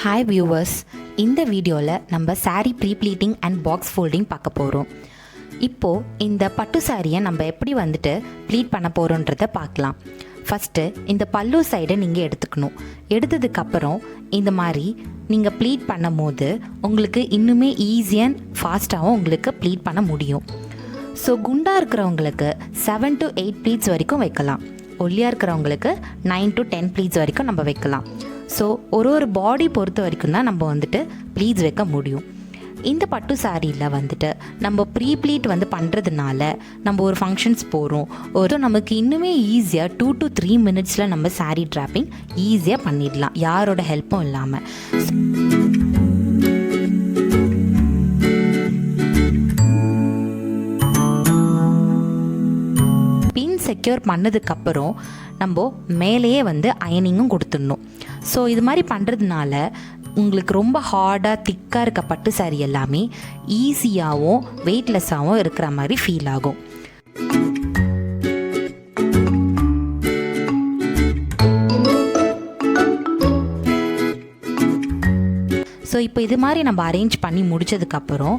Hi viewers, இந்த வீடியோவில் நம்ம saree pre-pleating and box folding பார்க்க போகிறோம். இப்போது இந்த பட்டு சாரியை நம்ம எப்படி ப்ளீட் பண்ண போகிறோன்றதை பார்க்கலாம். ஃபஸ்ட்டு இந்த பல்லு சைடை நீங்கள் எடுத்துக்கணும். எடுத்ததுக்கப்புறம் இந்த மாதிரி நீங்கள் ப்ளீட் பண்ணும் போது உங்களுக்கு இன்னுமே ஈஸியாக அண்ட் ஃபாஸ்ட்டாகவும் உங்களுக்கு ப்ளீட் பண்ண முடியும். ஸோ குண்டாக இருக்கிறவங்களுக்கு 7 to 8 ப்ளீட்ஸ் வரைக்கும் வைக்கலாம். ஒல்லியாக இருக்கிறவங்களுக்கு 9 to 10 ப்ளீட்ஸ் வரைக்கும் நம்ம வைக்கலாம். ஸோ ஒரு பாடி பொறுத்த வரைக்கும் தான் நம்ம ப்ளீட்ஸ் வைக்க முடியும். இந்த பட்டு சாரியில் நம்ம ப்ரீ ப்ளீட் பண்ணுறதுனால நம்ம ஒரு ஃபங்க்ஷன்ஸ் போகிறோம், நமக்கு இன்னுமே ஈஸியாக 2 to 3 மினிட்ஸில் நம்ம சாரீ ட்ராப்பிங் ஈஸியாக பண்ணிடலாம், யாரோட ஹெல்ப்பும் இல்லாமல். பின் செக்யூர் பண்ணதுக்கப்புறம் நம்ம மேலேயே அயனிங்கும் கொடுத்துடணும். ஸோ இது மாதிரி பண்ணுறதுனால உங்களுக்கு ரொம்ப ஹார்டாக திக்காக இருக்க பட்டு சாரி எல்லாமே ஈஸியாகவும் வெயிட்லெஸ்ஸாகவும் இருக்கிற மாதிரி ஃபீல் ஆகும். ஸோ இப்போ இது மாதிரி நம்ம அரேஞ்ச் பண்ணி முடித்ததுக்கப்புறம்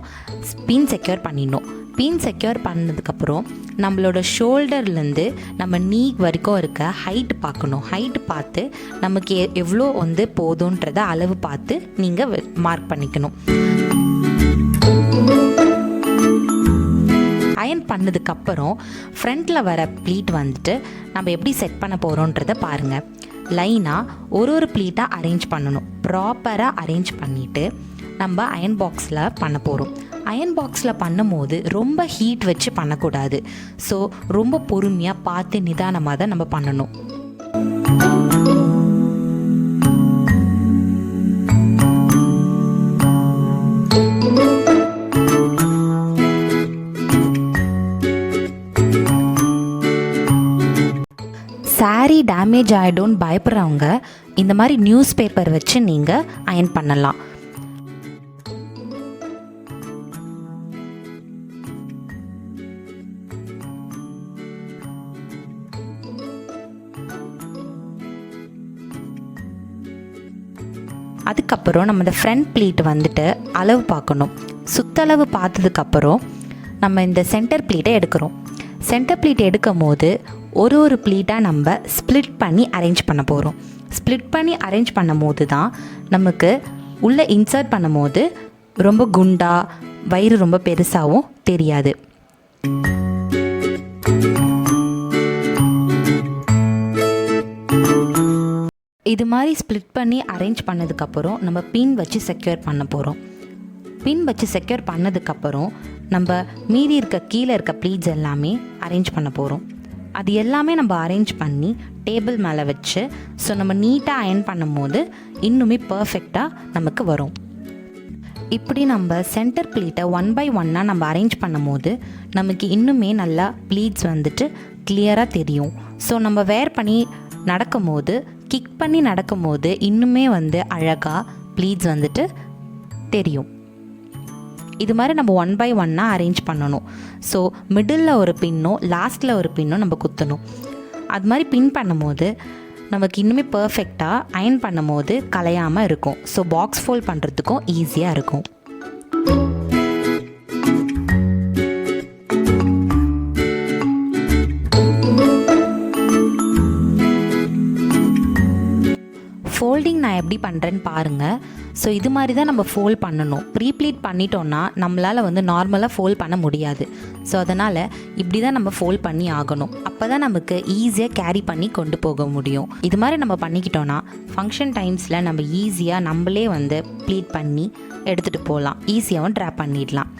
பின் செக்யூர் பண்ணிடணும். பின் செக்யூர் பண்ணதுக்கப்புறம் நம்மளோட ஷோல்டர்லேருந்து நம்ம நீ வரைக்கும் இருக்க ஹைட் பார்க்கணும். ஹைட் பார்த்து நமக்கு எவ்வளோ போதுன்றத அளவு பார்த்து நீங்கள் மார்க் பண்ணிக்கணும். அயன் பண்ணதுக்கப்புறம் ஃப்ரண்ட்டில் வர ப்ளீட் நம்ம எப்படி செட் பண்ண போகிறோன்றதை பாருங்கள். லைனாக ஒரு ப்ளீட்டாக அரேஞ்ச் பண்ணணும். ப்ராப்பராக அரேஞ்ச் பண்ணிவிட்டு நம்ம அயன் பாக்ஸில் பண்ண போகிறோம். அயன் பாக்ஸில் பண்ணும் போது ரொம்ப ஹீட் வச்சு பண்ணக்கூடாது. ஸோ ரொம்ப பொறுமையாக பார்த்து நிதானமாக தான் நம்ம பண்ணணும். சாரீ டேமேஜ் ஆகிடும்னு பயப்படுறவங்க இந்த மாதிரி நியூஸ் பேப்பர் வச்சு நீங்கள் அயன் பண்ணலாம். அதுக்கப்புறம் நம்ம இந்த ஃப்ரண்ட் ப்ளீட் அளவு பார்க்கணும். சுத்தளவு பார்த்ததுக்கப்புறம் நம்ம இந்த சென்டர் ப்ளீட்டை எடுக்கிறோம். சென்டர் ப்ளீட் எடுக்கும் போது ஒரு ப்ளீட்டாக நம்ம ஸ்ப்ளிட் பண்ணி அரேஞ்ச் பண்ண போகிறோம். ஸ்ப்ளிட் பண்ணி அரேஞ்ச் பண்ணும் போது தான் நமக்கு உள்ளே இன்சர்ட் பண்ணும் போது ரொம்ப குண்டாக வயிறு ரொம்ப பெருசாகவும் தெரியாது. இது மாதிரி ஸ்ப்ளிட் பண்ணி அரேஞ்ச் பண்ணதுக்கப்புறம் நம்ம பின் வச்சு செக்யூர் பண்ண போகிறோம். பின் வச்சு செக்யூர் பண்ணதுக்கப்புறம் நம்ம மீதி இருக்க கீழே இருக்க ப்ளீட்ஸ் எல்லாமே அரேஞ்ச் பண்ண போகிறோம். அது எல்லாமே நம்ம அரேஞ்ச் பண்ணி டேபிள் மேலே வச்சு ஸோ நம்ம நீட்டாக அயன் பண்ணும் போது இன்னுமே பர்ஃபெக்டாக நமக்கு வரும். இப்படி நம்ம சென்டர் ப்ளீட்டை 1 by 1 நம்ம அரேஞ்ச் பண்ணும் போது நமக்கு இன்னுமே நல்லா ப்ளீட்ஸ் கிளியராக தெரியும். ஸோ நம்ம வேர் பண்ணி நடக்கும்போது கிக் பண்ணி நடக்கும்போது இன்னுமே அழகாக ப்ளீட்ஸ் தெரியும். இது மாதிரி நம்ம 1 by 1 அரேஞ்ச் பண்ணணும். ஸோ மிடில் ஒரு பின்னும் லாஸ்ட்டில் ஒரு பின்னும் நம்ம குத்தணும். அது மாதிரி பின் பண்ணும்போது நமக்கு இன்னுமே பர்ஃபெக்டாக அயன் பண்ணும் போது கலையாமல் இருக்கும். ஸோ பாக்ஸ் ஃபோல்ட் பண்ணுறதுக்கும் ஈஸியாக இருக்கும். ஃபோல்டிங் நான் எப்படி பண்ணுறேன்னு பாருங்கள். ஸோ இது மாதிரி தான் நம்ம ஃபோல்ட் பண்ணணும். ப்ரீப்ளீட் பண்ணிட்டோன்னா நம்மளால் நார்மலாக ஃபோல்ட் பண்ண முடியாது. ஸோ அதனால் இப்படி தான் நம்ம ஃபோல்ட் பண்ணி ஆகணும். அப்போ தான் நமக்கு ஈஸியாக கேரி பண்ணி கொண்டு போக முடியும். இது மாதிரி நம்ம பண்ணிக்கிட்டோன்னா ஃபங்க்ஷன் டைம்ஸில் நம்ம ஈஸியாக நம்மளே ப்ளீட் பண்ணி எடுத்துகிட்டு போகலாம். ஈஸியாகவும் ட்ராப் பண்ணிடலாம்.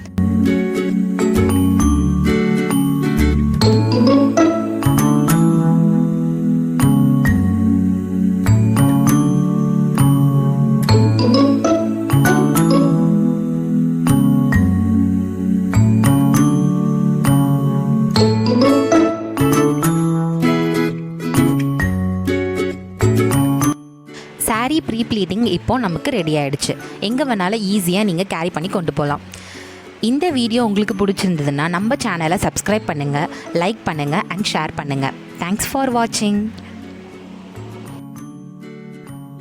சாரீ ப்ரீ ப்ளீட்டிங் இப்போது நமக்கு ரெடி ஆகிடுச்சு. எங்கே வேணாலும் ஈஸியாக நீங்கள் கேரி பண்ணி கொண்டு போகலாம். இந்த வீடியோ உங்களுக்கு பிடிச்சிருந்ததுன்னா நம்ம சேனலை சப்ஸ்கிரைப் பண்ணுங்கள், லைக் பண்ணுங்கள் அண்ட் ஷேர் பண்ணுங்கள். தேங்க்ஸ் ஃபார் வாட்சிங்.